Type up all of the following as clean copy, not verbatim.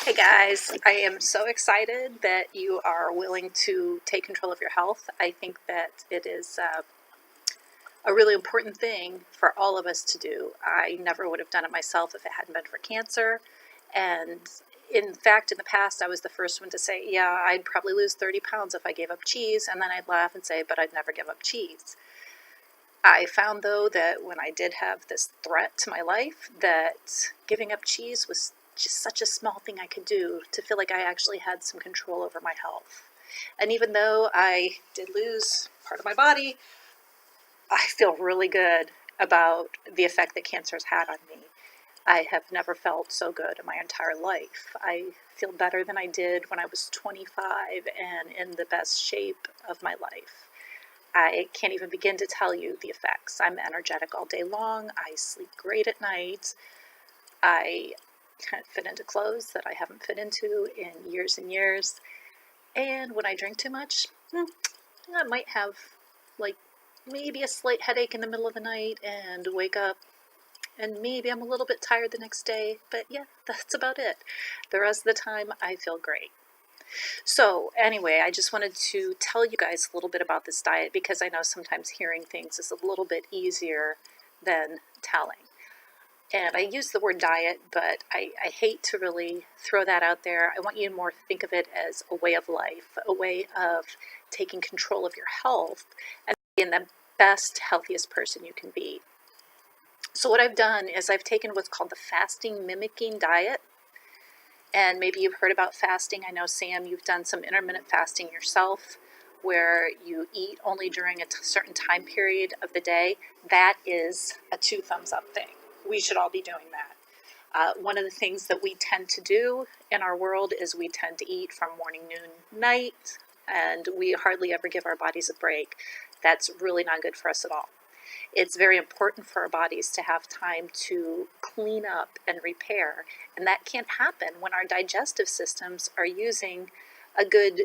Hey guys, I am so excited that you are willing to take control of your health. I think that it is a really important thing for all of us to do. I never would have done it myself if it hadn't been for cancer. And in fact, in the past, I was the first one to say, yeah, I'd probably lose 30 pounds if I gave up cheese. And then I'd laugh and say, but I'd never give up cheese. I found, though, that when I did have this threat to my life, that giving up cheese was just such a small thing I could do to feel like I actually had some control over my health. And even though I did lose part of my body, I feel really good about the effect that cancer has had on me. I have never felt so good in my entire life. I feel better than I did when I was 25 and in the best shape of my life. I can't even begin to tell you the effects. I'm energetic all day long. I sleep great at night. I can't fit into clothes that I haven't fit into in years and years. And when I drink too much, I might have like maybe a slight headache in the middle of the night and wake up and maybe I'm a little bit tired the next day. But yeah, that's about it. The rest of the time, I feel great. So anyway, I just wanted to tell you guys a little bit about this diet because I know sometimes hearing things is a little bit easier than telling. And I use the word diet, but I hate to really throw that out there. I want you to more think of it as a way of life, a way of taking control of your health and being the best, healthiest person you can be. So what I've done is I've taken what's called the fasting mimicking diet. And maybe you've heard about fasting. I know, Sam, you've done some intermittent fasting yourself where you eat only during a certain time period of the day. That is a 2 thumbs up thing. We should all be doing that. One of the things that we tend to do in our world is we tend to eat from morning, noon, night, and we hardly ever give our bodies a break. That's really not good for us at all. It's very important for our bodies to have time to clean up and repair. And that can't happen when our digestive systems are using a good,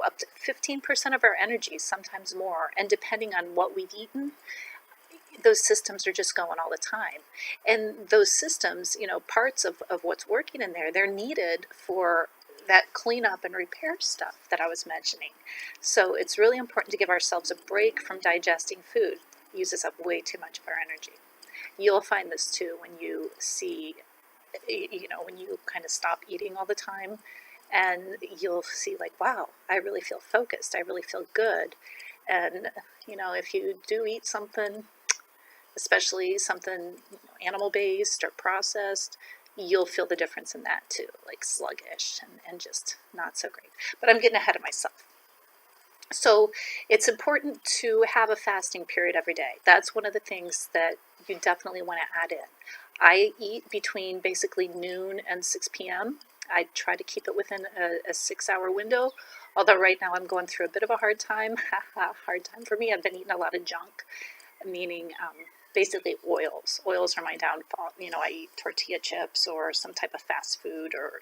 up to 15% of our energy, sometimes more. And depending on what we've eaten, those systems are just going all the time. And those systems, parts of what's working in there, they're needed for that cleanup and repair stuff that I was mentioning. So it's really important to give ourselves a break from digesting food. It uses up way too much of our energy. You'll find this too when you see, when you kind of stop eating all the time and you'll see like, wow, I really feel focused. I really feel good. And, if you do eat something, especially something animal-based or processed, you'll feel the difference in that too, like sluggish and just not so great. But I'm getting ahead of myself. So it's important to have a fasting period every day. That's one of the things that you definitely want to add in. I eat between basically noon and 6 p.m. I try to keep it within a 6-hour window, although right now I'm going through a bit of a hard time. Hard time for me. I've been eating a lot of junk, meaning basically oils. Oils are my downfall. I eat tortilla chips or some type of fast food or,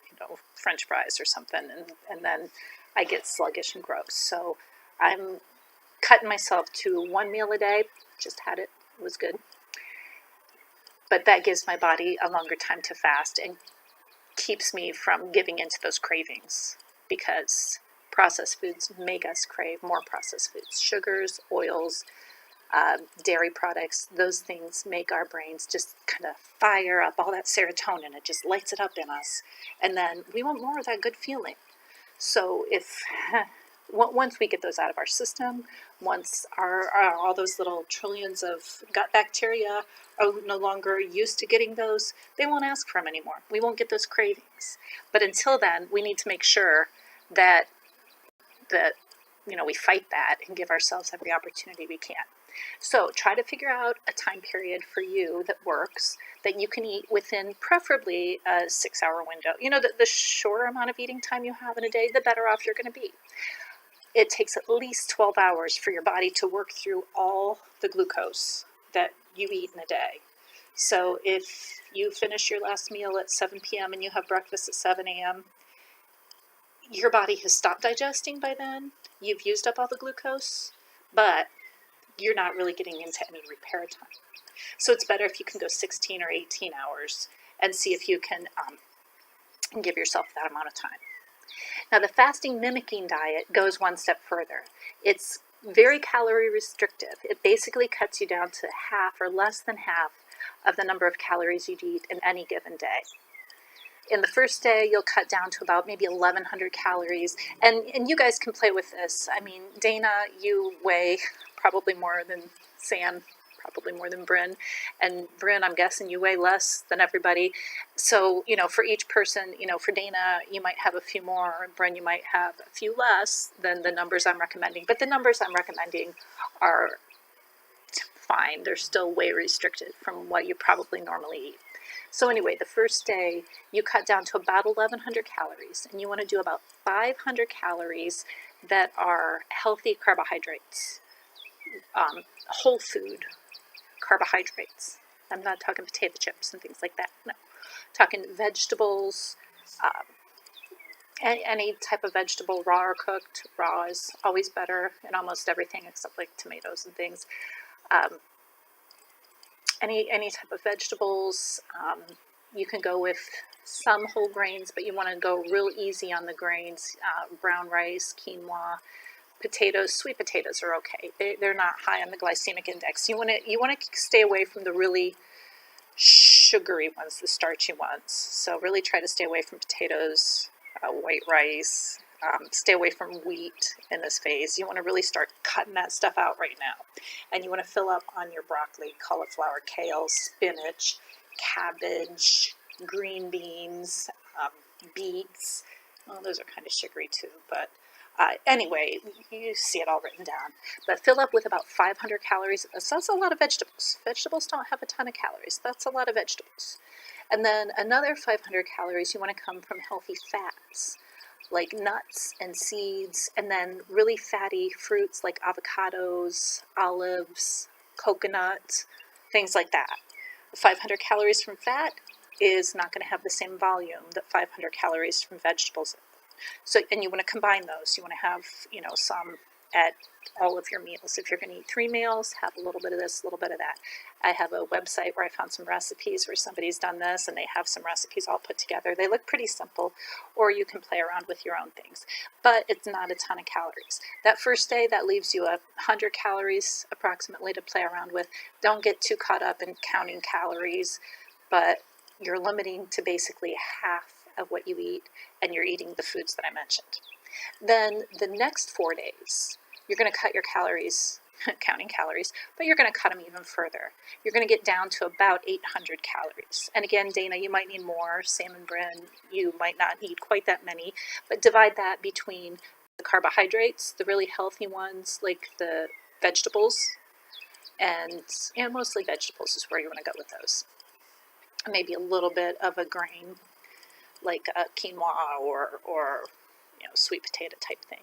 French fries or something, and then I get sluggish and gross. So I'm cutting myself to 1 meal a day. Just had it. It was good. But that gives my body a longer time to fast and keeps me from giving into those cravings because processed foods make us crave more processed foods. Sugars, oils, dairy products, those things make our brains just kind of fire up all that serotonin. It just lights it up in us. And then we want more of that good feeling. So if once we get those out of our system, once all those little trillions of gut bacteria are no longer used to getting those, they won't ask for them anymore. We won't get those cravings. But until then, we need to make sure that we fight that and give ourselves every opportunity we can. So try to figure out a time period for you that works, that you can eat within preferably a 6-hour window. The shorter amount of eating time you have in a day, the better off you're going to be. It takes at least 12 hours for your body to work through all the glucose that you eat in a day. So if you finish your last meal at 7 p.m. and you have breakfast at 7 a.m., your body has stopped digesting by then. You've used up all the glucose, but you're not really getting into any repair time. So it's better if you can go 16 or 18 hours and see if you can and give yourself that amount of time. Now, the fasting mimicking diet goes one step further. It's very calorie restrictive. It basically cuts you down to half or less than half of the number of calories you'd eat in any given day. In the first day, you'll cut down to about maybe 1,100 calories. And you guys can play with this. I mean, Dana, you weigh probably more than San, probably more than Bryn. And Bryn, I'm guessing you weigh less than everybody. So, for each person, for Dana, you might have a few more. Bryn, you might have a few less than the numbers I'm recommending. But the numbers I'm recommending are fine. They're still way restricted from what you probably normally eat. So anyway, the first day you cut down to about 1,100 calories, and you want to do about 500 calories that are healthy carbohydrates, whole food carbohydrates. I'm not talking potato chips and things like that. No, talking vegetables, any type of vegetable, raw or cooked. Raw is always better in almost everything except like tomatoes and things. Any type of vegetables. You can go with some whole grains, but you want to go real easy on the grains. Brown rice, quinoa, potatoes. Sweet potatoes are okay. They're not high on the glycemic index. You want to stay away from the really sugary ones, the starchy ones. So really try to stay away from potatoes, white rice. Stay away from wheat in this phase. You want to really start cutting that stuff out right now. And you want to fill up on your broccoli, cauliflower, kale, spinach, cabbage, green beans, beets. Well, those are kind of sugary too, but anyway, you see it all written down. But fill up with about 500 calories. So that's a lot of vegetables. Vegetables don't have a ton of calories. That's a lot of vegetables. And then another 500 calories you want to come from healthy fats, like nuts and seeds, and then really fatty fruits like avocados, olives, coconut, things like that. 500 calories from fat is not going to have the same volume that 500 calories from vegetables. So, and you want to combine those. You want to have, some at all of your meals. If you're going to eat 3 meals, have a little bit of this, a little bit of that. I have a website where I found some recipes where somebody's done this, and they have some recipes all put together. They look pretty simple, or you can play around with your own things. But it's not a ton of calories. That first day, that leaves you 100 calories approximately to play around with. Don't get too caught up in counting calories, but you're limiting to basically half of what you eat, and you're eating the foods that I mentioned. Then the next 4 days, you're going to cut your calories, counting calories, but you're going to cut them even further. You're going to get down to about 800 calories. And again, Dana, you might need more. Sam and Bryn, you might not need quite that many, but divide that between the carbohydrates, the really healthy ones, like the vegetables, and mostly vegetables is where you want to go with those. Maybe a little bit of a grain, like a quinoa or sweet potato type thing.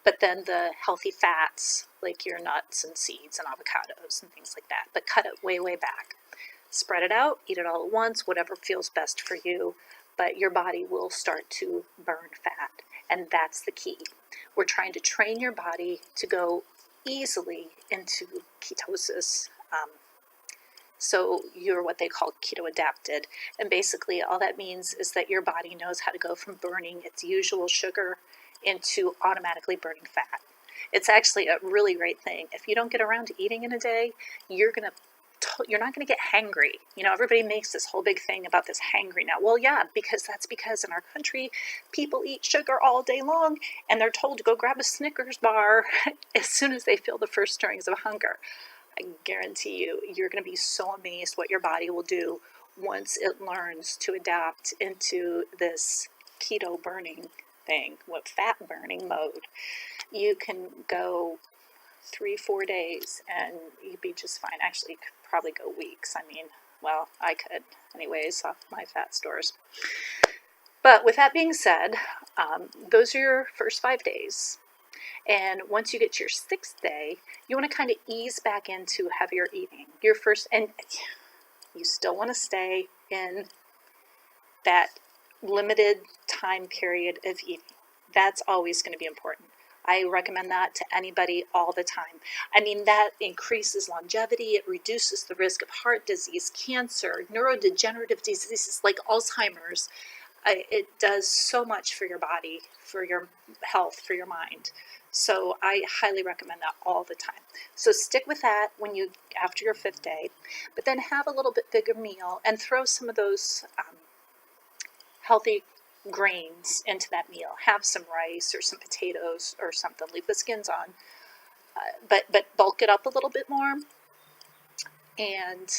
But then the healthy fats, like your nuts and seeds and avocados and things like that, but cut it way, way back. Spread it out, eat it all at once, whatever feels best for you, but your body will start to burn fat, and that's the key. We're trying to train your body to go easily into ketosis. So you're what they call keto adapted. And basically all that means is that your body knows how to go from burning its usual sugar into automatically burning fat. It's actually a really great thing. If you don't get around to eating in a day, you're not going to get hangry. Everybody makes this whole big thing about this hangry now. Well, yeah, because in our country, people eat sugar all day long, and they're told to go grab a Snickers bar as soon as they feel the first stirrings of hunger. I guarantee you're going to be so amazed what your body will do once it learns to adapt into this keto burning thing, with fat burning mode. You can go 3-4 days and you'd be just fine. Actually, you could probably go weeks. I could anyways off my fat stores. But with that being said, those are your first 5 days. And once you get to your 6th day, you want to kind of ease back into heavier eating. And you still want to stay in that limited time period of eating. That's always going to be important. I recommend that to anybody all the time. That increases longevity. It reduces the risk of heart disease, cancer, neurodegenerative diseases like Alzheimer's. It does so much for your body, for your health, for your mind. So I highly recommend that all the time. So stick with that after your 5th day, but then have a little bit bigger meal and throw some of those healthy grains into that meal. Have some rice or some potatoes or something. Leave the skins on, but bulk it up a little bit more, and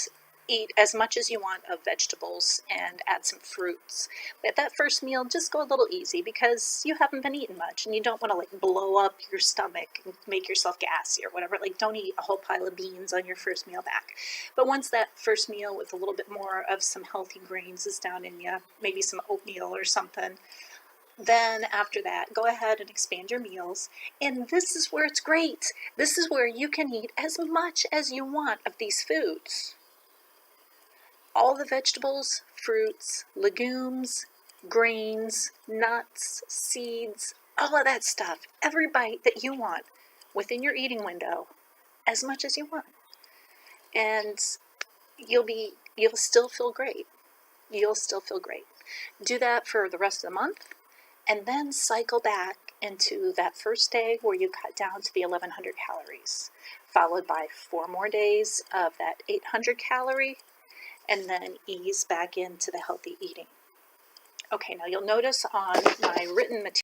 eat as much as you want of vegetables and add some fruits. But that first meal, just go a little easy because you haven't been eating much and you don't want to like blow up your stomach and make yourself gassy or whatever. Like, don't eat a whole pile of beans on your first meal back. But once that first meal with a little bit more of some healthy grains is down in you, maybe some oatmeal or something, then after that, go ahead and expand your meals. And this is where it's great. This is where you can eat as much as you want of these foods. All the vegetables, fruits, legumes, grains, nuts, seeds, all of that stuff, every bite that you want within your eating window, as much as you want. And you'll still feel great. You'll still feel great. Do that for the rest of the month, and then cycle back into that first day where you cut down to the 1100 calories, followed by 4 more days of that 800 calorie, and then ease back into the healthy eating. Okay, now you'll notice on my written material